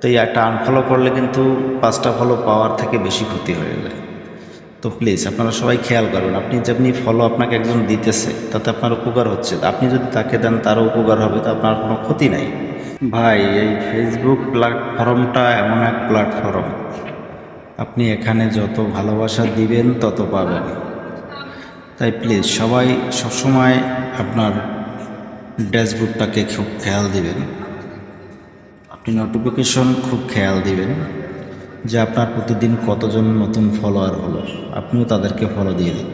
তো এই একটা আনফলো করলে কিন্তু 5টা ফলো পাওয়ার থেকে বেশি ক্ষতি হয়ে যায়। তো প্লিজ আপনারা সবাই খেয়াল করবেন, আপনি যেমনি ফলো আপনাকে একজন দিতেছে তাতে আপনার উপকার হচ্ছে, আপনি যদি তাকে দেন তারও উপকার হবে, তো আপনার কোনো ক্ষতি নাই। ভাই, এই ফেসবুক প্ল্যাটফর্মটা এমন এক প্ল্যাটফর্ম, আপনি এখানে যত ভালোবাসা দিবেন তত পাবেন। তাই প্লিজ সবাই সবসময় আপনার ড্যাশবোর্ডটাকে খুব খেয়াল দিবেন, আপনি নোটিফিকেশন খুব খেয়াল দিবেন যে আপনার প্রতিদিন কতজন নতুন ফলোয়ার হলো, আপনিও তাদেরকে ফলো দিয়ে দিন।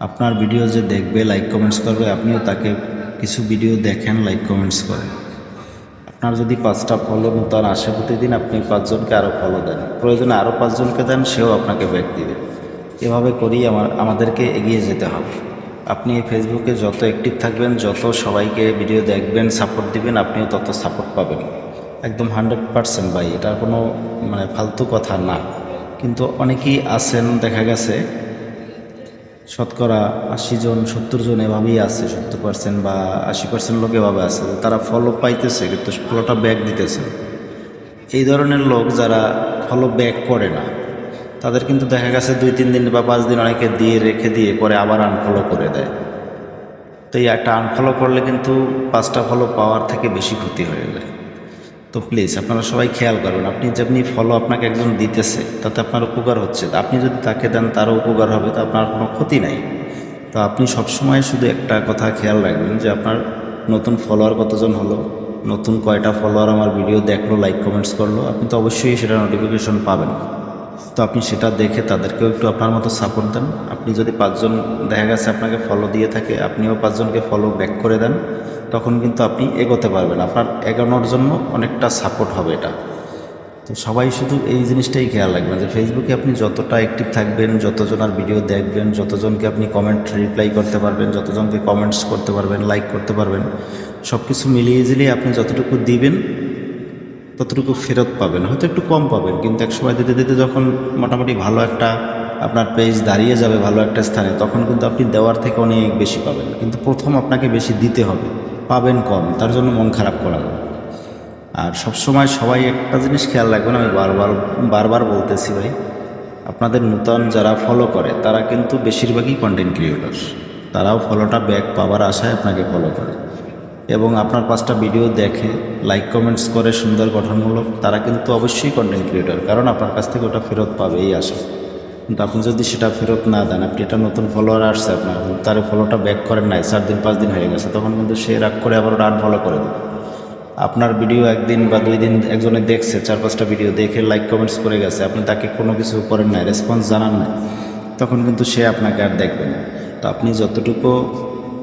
আপনার ভিডিও যে দেখবে, লাইক কমেন্টস করবে, আপনিও তাকে কিছু ভিডিও দেখেন, লাইক কমেন্টস করেন। আপনার যদি 5টা ফলো নতুন আসে প্রতিদিন, আপনি 5জনকে আরও ফলো দেন, প্রয়োজনে আরও 5জনকে দেন, সেও আপনাকে ব্যাক দিবে। এভাবে করেই আমাদেরকে এগিয়ে যেতে হবে। আপনি এই ফেসবুকে যত অ্যাক্টিভ থাকবেন, যত সবাইকে ভিডিও দেখবেন, সাপোর্ট দিবেন, আপনিও তত সাপোর্ট পাবেন। একদম 100% ভাই, এটা কোনো ফালতু কথা না। কিন্তু অনেকেই আছেন, দেখা গেছে শতকরা 80জন 70জন এভাবেই আছে, 70% বা 80% লোক এভাবে আছে, তারা ফলো পাইতেছে কিন্তু ফলোটা ব্যাক দিতেছে। এই ধরনের লোক যারা ফলো ব্যাক করে না, তাদের কিন্তু দেখা গেছে 2-3 দিন বা 5 দিন অনেকে দিয়ে রেখে দিয়ে পরে আবার আনফলো করে দেয়। তো এই একটা আনফলো করলে কিন্তু 5টা ফলো পাওয়ার থেকে বেশি ক্ষতি হয়ে যায়। তো প্লিজ আপনারা সবাই খেয়াল করবেন, আপনি যেমনি ফলো আপনাকে একজন দিতেছে তাতে আপনার উপকার হচ্ছে, আপনি যদি তাকে দেন তারও উপকার হবে, তো আপনার কোনো ক্ষতি নাই। তো আপনি সবসময় শুধু একটা কথা খেয়াল রাখবেন যে আপনার নতুন ফলোয়ার কতজন হলো, নতুন কয়টা ফলোয়ার আমার ভিডিও দেখলো, লাইক কমেন্টস করলো, আপনি তো অবশ্যই সেটা নোটিফিকেশন পাবেন। তো আপনি সেটা দেখে তাদেরকেও একটু আপনার মতো সাপোর্ট দেন। আপনি যদি 5জন দেখা গেছে আপনাকে ফলো দিয়ে থাকে, আপনিও 5জনকে ফলো ব্যাক করে দেন, তখন কিন্তু আপনি এগোতে পারবেন, আপনার এগোনোর জন্য অনেকটা সাপোর্ট হবে এটা। তো সবাই শুধু এই জিনিসটাই খেয়াল রাখবেন যে ফেসবুকে আপনি যতটা অ্যাক্টিভ থাকবেন, যতজনের ভিডিও দেখবেন, যতজনকে আপনি কমেন্ট রিপ্লাই করতে পারবেন, যতজনকে কমেন্টস করতে পারবেন, লাইক করতে পারবেন, সব কিছু মিলিয়ে ঝিলিয়ে আপনি যতটুকু দিবেন ততটুকু ফেরত পাবেন। হয়তো একটু কম পাবেন, কিন্তু একসময় দিতে দিতে যখন মোটামুটি ভালো একটা আপনার পেজ দাঁড়িয়ে যাবে ভালো একটা স্থানে, তখন কিন্তু আপনি দেওয়ার থেকে অনেক বেশি পাবেন। কিন্তু প্রথম আপনাকে বেশি দিতে হবে, পাবেন কম, তার জন্য মন খারাপ করা যাবে। আর সবসময় সবাই একটা জিনিস খেয়াল রাখবেন, আমি বারবার বলতেছি ভাই, আপনাদের নূতন যারা ফলো করে তারা কিন্তু বেশিরভাগই কন্টেন্ট ক্রিয়েটর, তারাও ফলোটা ব্যাক পাওয়ার আশায় আপনাকে ফলো করে এবং আপনার 5টা ভিডিও দেখে লাইক কমেন্টস করে সুন্দর গঠনমূলক, তারা কিন্তু অবশ্যই কন্টেন্ট ক্রিয়েটর, কারণ আপনার কাছ থেকে ওটা ফেরত পাবে এই আশা। কিন্তু আপনি যদি সেটা ফেরত না দেন, আপনি এটা নতুন ফলোয়ার আসছে আপনার, তার ফলোটা ব্যাক করেন নাই, 4 দিন 5 দিন হয়ে গেছে, তখন কিন্তু সে রাগ করে আবার আনফলো করে দেবে। আপনার ভিডিও 1 দিন বা 2 দিন একজনে দেখছে, 4-5টা ভিডিও দেখে লাইক কমেন্টস করে গেছে, আপনি তাকে কোনো কিছু করেন নাই, রেসপন্স জানান নাই, তখন কিন্তু সে আপনাকে আর দেখবে না। তো আপনি যতটুকু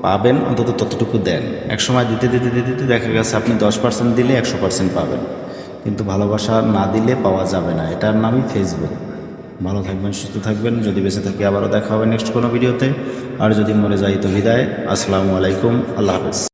পাবেন অন্তত ততটুকু দেন। একসময় দিতে দিতে দিতে দিতে দেখা গেছে আপনি 10% দিলে 100% পাবেন, কিন্তু ভালোবাসা না দিলে পাওয়া যাবে না। এটার নামই ফেসবুক। ভালো থাকবেন, সুস্থ থাকবেন, যদি বেঁচে থাকি আবারও দেখা হবে নেক্সট কোনো ভিডিওতে, আর যদি মরে যাই তো বিদায়। আসসালামু আলাইকুম, আল্লাহ হাফেজ।